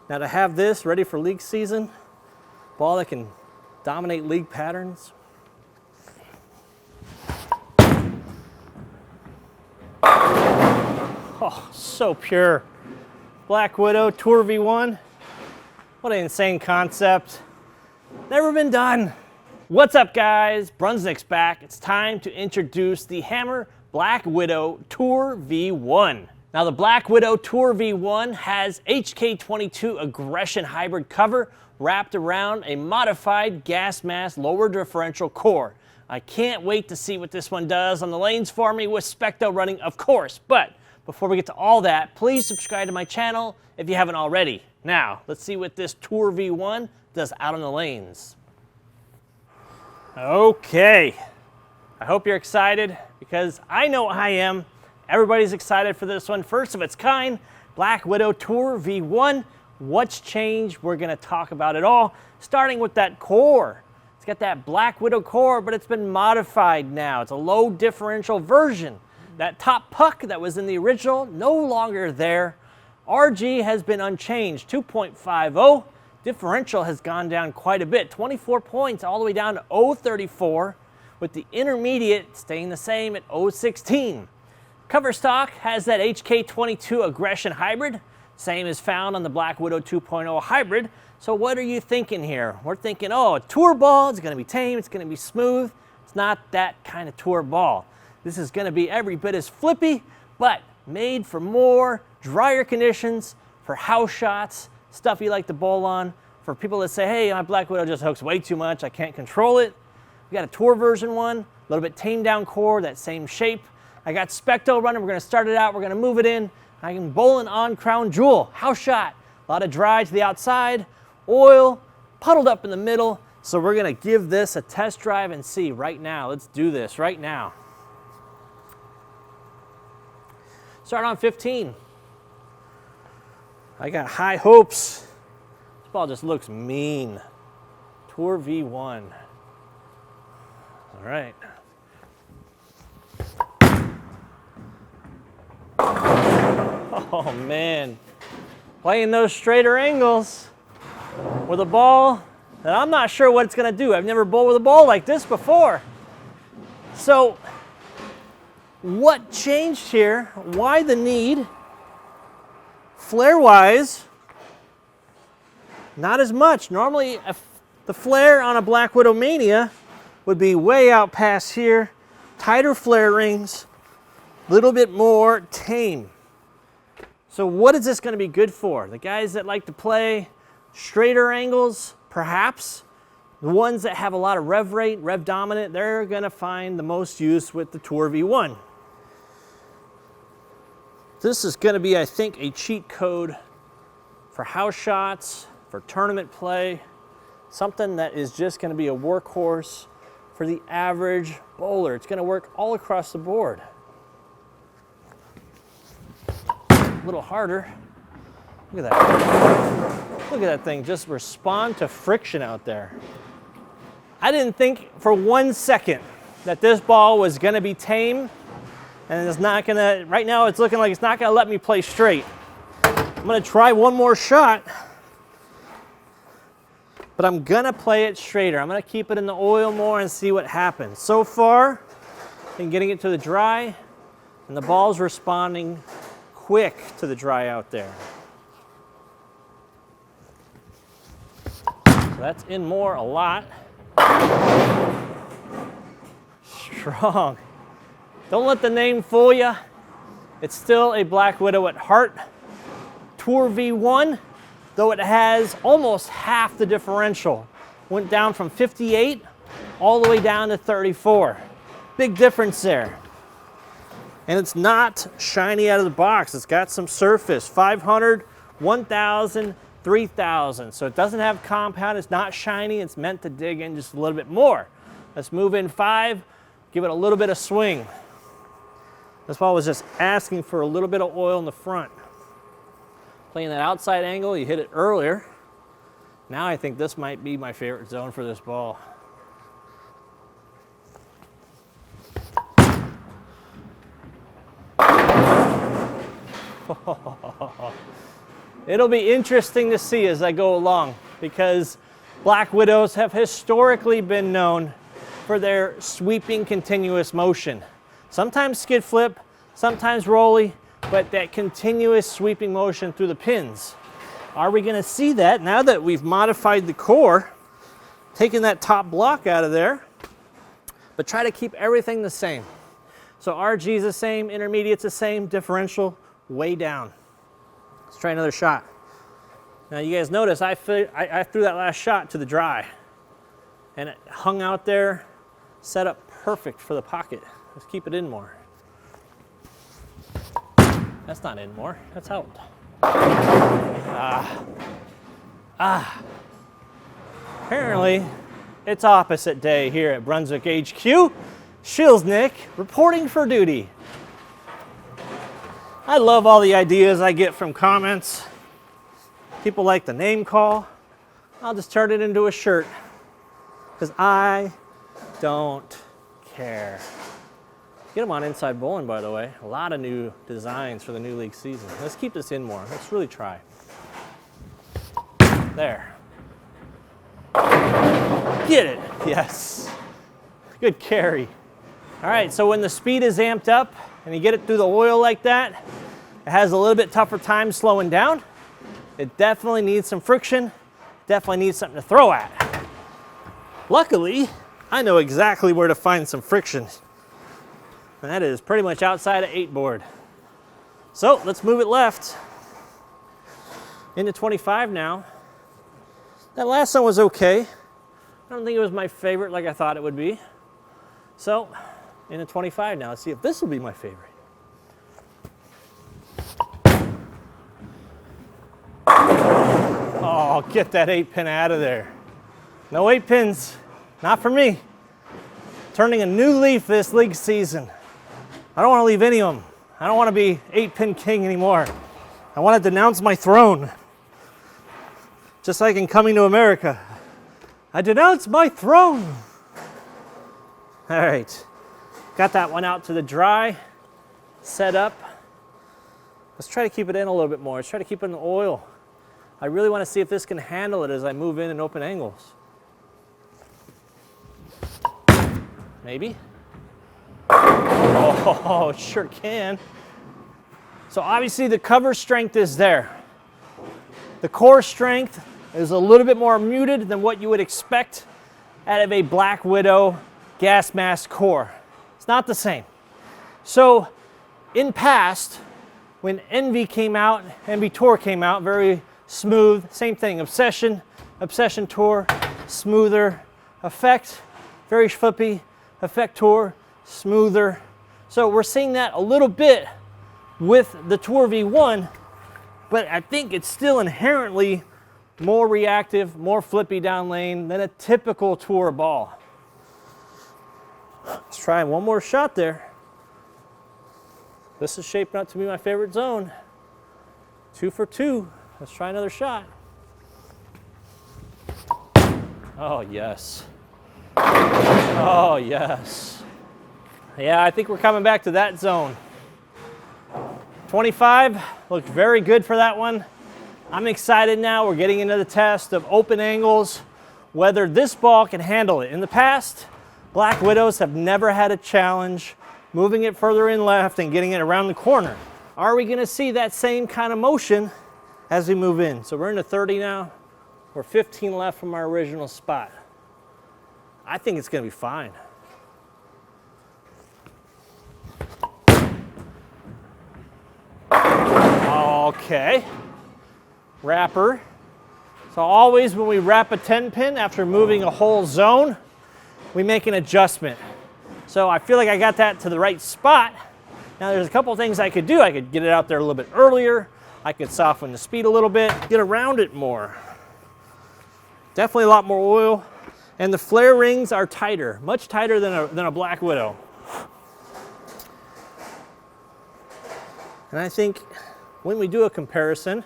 Now to have this ready for league season, ball that can dominate league patterns. Oh, so pure. Black Widow Tour V1. What an insane concept. Never been done. What's up, guys? Brunswick's back. It's time to introduce the Hammer Black Widow Tour V1. Now the Black Widow Tour V1 has HK22 Aggression Hybrid cover wrapped around a modified gas mask lower differential core. I can't wait to see what this one does on the lanes for me with SPECTO running, of course. But before we get to all that, please subscribe to my channel if you haven't already. Now, let's see what this Tour V1 does out on the lanes. Okay, I hope you're excited because I know I am. Everybody's excited for this one. First of its kind, Black Widow Tour V1. What's changed? We're gonna talk about it all, starting with that core. It's got that Black Widow core, but it's been modified now. It's a low differential version. That top puck that was in the original, no longer there. RG has been unchanged, 2.50. Differential has gone down quite a bit, 24 points all the way down to 0.34, with the intermediate staying the same at 0.16. Coverstock has that HK22 Aggression Hybrid, same as found on the Black Widow 2.0 Hybrid. So what are you thinking here? We're thinking, oh, a tour ball, it's gonna be tame, it's gonna be smooth. It's not that kind of tour ball. This is gonna be every bit as flippy, but made for more drier conditions, for house shots, stuff you like to bowl on, for people that say, hey, my Black Widow just hooks way too much, I can't control it. We got a tour version one, a little bit tamed down core, that same shape. I got SPECTO running, we're gonna start it out, we're gonna move it in. I can bowl it on Crown Jewel, house shot. A lot of dry to the outside, oil, puddled up in the middle. So we're gonna give this a test drive and see right now. Let's do this right now. Start on 15. I got high hopes. This ball just looks mean. Tour V1. All right. Oh man, playing those straighter angles with a ball that I'm not sure what it's gonna do. I've never bowled with a ball like this before. So what changed here? Why the need? Flare-wise, not as much. Normally the flare on a Black Widow Mania would be way out past here, tighter flare rings, a little bit more tame. So what is this going to be good for? The guys that like to play straighter angles, perhaps. The ones that have a lot of rev rate, rev dominant, they're going to find the most use with the Tour V1. This is going to be, I think, a cheat code for house shots, for tournament play, something that is just going to be a workhorse for the average bowler. It's going to work all across the board. A little harder. Look at that. Look at that thing just respond to friction out there. I didn't think for 1 second that this ball was going to be tame, and it's not going to, right now it's looking like it's not going to let me play straight. I'm going to try one more shot, but I'm going to play it straighter. I'm going to keep it in the oil more and see what happens. So far, in getting it to the dry, and the ball's responding quick to the dry out there. So that's in more a lot. Strong. Don't let the name fool you. It's still a Black Widow at heart. Tour V1, though it has almost half the differential. Went down from 58 all the way down to 34. Big difference there. And it's not shiny out of the box. It's got some surface, 500, 1,000, 3,000. So it doesn't have compound, it's not shiny, it's meant to dig in just a little bit more. Let's move in 5, give it a little bit of swing. This ball was just asking for a little bit of oil in the front. Playing that outside angle, you hit it earlier. Now I think this might be my favorite zone for this ball. It'll be interesting to see as I go along, because Black Widows have historically been known for their sweeping continuous motion. Sometimes skid flip, sometimes rolly, but that continuous sweeping motion through the pins. Are we going to see that now that we've modified the core, taking that top block out of there, but try to keep everything the same? So RG is the same, intermediate's the same, differential way down. Let's try another shot. Now you guys notice I threw that last shot to the dry, and it hung out there, set up perfect for the pocket. Let's keep it in more. That's not in more, that's out. Apparently, it's opposite day here at Brunswick HQ. Shilsnick reporting for duty. I love all the ideas I get from comments. People like the name call. I'll just turn it into a shirt, because I don't care. Get them on Inside Bowling, by the way. A lot of new designs for the new league season. Let's keep this in more. Let's really try. There. Get it. Yes. Good carry. All right, so when the speed is amped up and you get it through the oil like that, it has a little bit tougher time slowing down. It definitely needs some friction. Definitely needs something to throw at. Luckily, I know exactly where to find some friction. And that is pretty much outside of 8 board. So let's move it left into 25 now. That last one was okay. I don't think it was my favorite like I thought it would be. So into 25 now. Let's see if this will be my favorite. Oh, get that 8-pin out of there. No 8 pins, not for me. Turning a new leaf this league season. I don't want to leave any of them. I don't want to be 8-pin king anymore. I want to denounce my throne. Just like in Coming to America. I denounce my throne. All right, got that one out to the dry, set up. Let's try to keep it in a little bit more. Let's try to keep it in the oil. I really want to see if this can handle it as I move in and open angles. Maybe. Oh, it sure can. So obviously the cover strength is there. The core strength is a little bit more muted than what you would expect out of a Black Widow gas mask core. It's not the same. So in past, when Envy came out, Envy Tour came out, very smooth, same thing, Obsession Tour, smoother, Effect, very flippy, Effect Tour, smoother. So we're seeing that a little bit with the Tour V1, but I think it's still inherently more reactive, more flippy down lane than a typical Tour ball. Let's try one more shot there. This is shaping up to be my favorite zone. 2 for 2. Let's try another shot. Oh, yes. Oh, yes. Yeah, I think we're coming back to that zone. 25 looked very good for that one. I'm excited now. We're getting into the test of open angles, whether this ball can handle it. In the past, Black Widows have never had a challenge moving it further in left and getting it around the corner. Are we going to see that same kind of motion as we move in? So we're into 30 now. We're 15 left from our original spot. I think it's going to be fine. Okay. Wrapper. So always when we wrap a 10-pin after moving a whole zone, we make an adjustment. So I feel like I got that to the right spot. Now there's a couple things I could do. I could get it out there a little bit earlier. I could soften the speed a little bit, get around it more. Definitely a lot more oil. And the flare rings are tighter, much tighter than a Black Widow. And I think when we do a comparison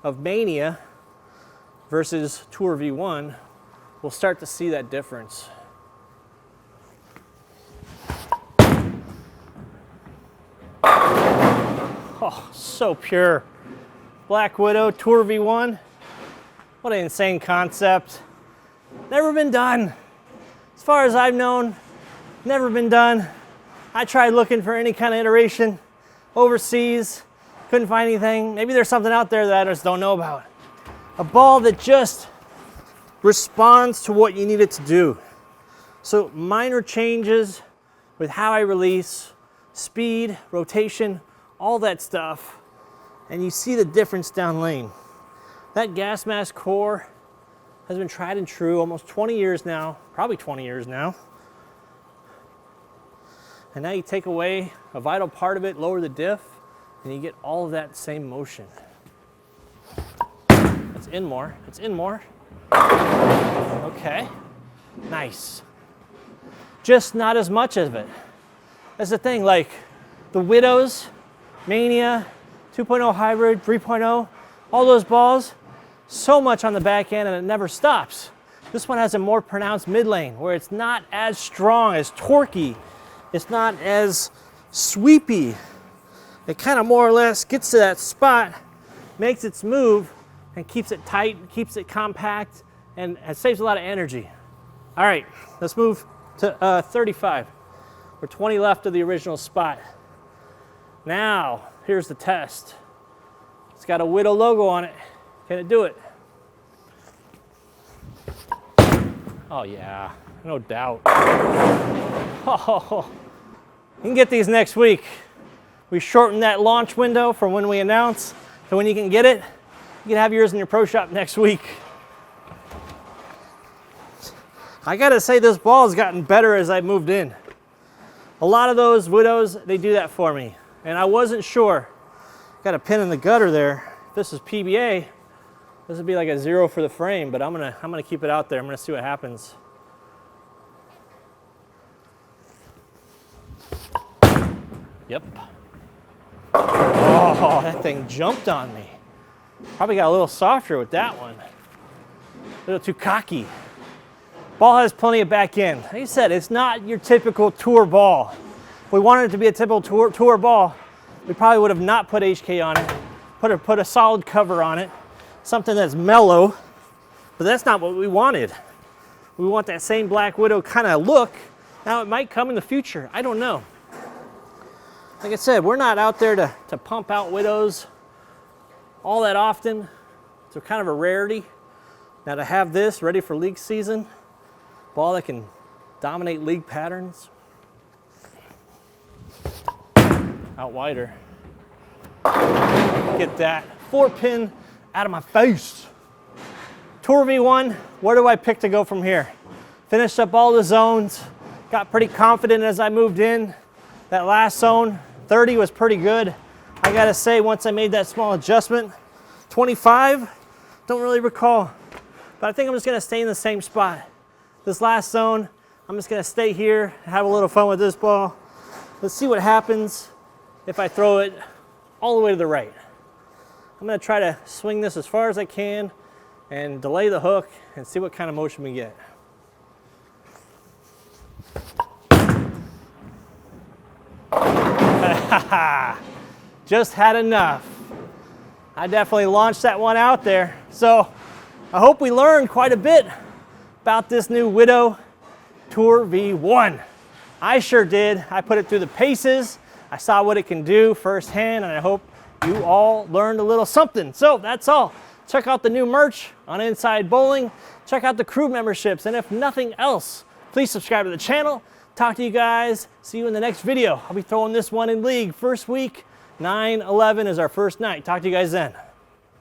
of Mania versus Tour V1, we'll start to see that difference. Oh, so pure. Black Widow Tour V1. What an insane concept. Never been done. As far as I've known, never been done. I tried looking for any kind of iteration overseas, couldn't find anything. Maybe there's something out there that I just don't know about. A ball that just responds to what you need it to do. So minor changes with how I release, speed, rotation, all that stuff, and you see the difference down lane. That gas mask core has been tried and true almost 20 years now, probably 20 years now. And now you take away a vital part of it, lower the diff, and you get all of that same motion. It's in more, it's in more. Okay, nice. Just not as much of it. That's the thing, like the Widows, Mania, 2.0 Hybrid, 3.0, all those balls, so much on the back end and it never stops. This one has a more pronounced mid lane where it's not as strong, as torquey. It's not as sweepy. It kind of more or less gets to that spot, makes its move, and keeps it tight, keeps it compact, and it saves a lot of energy. All right, let's move to 35. We're 20 left of the original spot. Now, here's the test. It's got a Widow logo on it. Can it do it? Oh yeah, no doubt. Oh, you can get these next week. We shortened that launch window from when we announce to when you can get it. You can have yours in your pro shop next week. I gotta say this ball has gotten better as I moved in. A lot of those Widows, they do that for me. And I wasn't sure. Got a pin in the gutter there. If this is PBA, this would be like a 0 for the frame, but I'm gonna keep it out there. I'm gonna see what happens. Yep. Oh, that thing jumped on me. Probably got a little softer with that one. A little too cocky. Ball has plenty of back end. Like I said, it's not your typical tour ball. If we wanted it to be a typical tour ball, we probably would have not put HK on it, put a solid cover on it, something that's mellow, but that's not what we wanted. We want that same Black Widow kind of look. Now it might come in the future, I don't know. Like I said, we're not out there to pump out Widows all that often. It's kind of a rarity. Now to have this ready for league season, ball that can dominate league patterns. Out wider. Get that 4-pin out of my face. Tour V1, where do I pick to go from here? Finished up all the zones, got pretty confident as I moved in. That last zone, 30 was pretty good. I gotta say, once I made that small adjustment, 25, don't really recall. But I think I'm just gonna stay in the same spot. This last zone, I'm just gonna stay here, have a little fun with this ball. Let's see what happens if I throw it all the way to the right. I'm gonna try to swing this as far as I can and delay the hook and see what kind of motion we get. Just had enough. I definitely launched that one out there. So I hope we learned quite a bit about this new Widow Tour V1. I sure did. I put it through the paces. I saw what it can do firsthand, and I hope you all learned a little something. So that's all. Check out the new merch on Inside Bowling. Check out the crew memberships, and if nothing else, please subscribe to the channel. Talk to you guys. See you in the next video. I'll be throwing this one in league. First week, 9/11 is our first night. Talk to you guys then.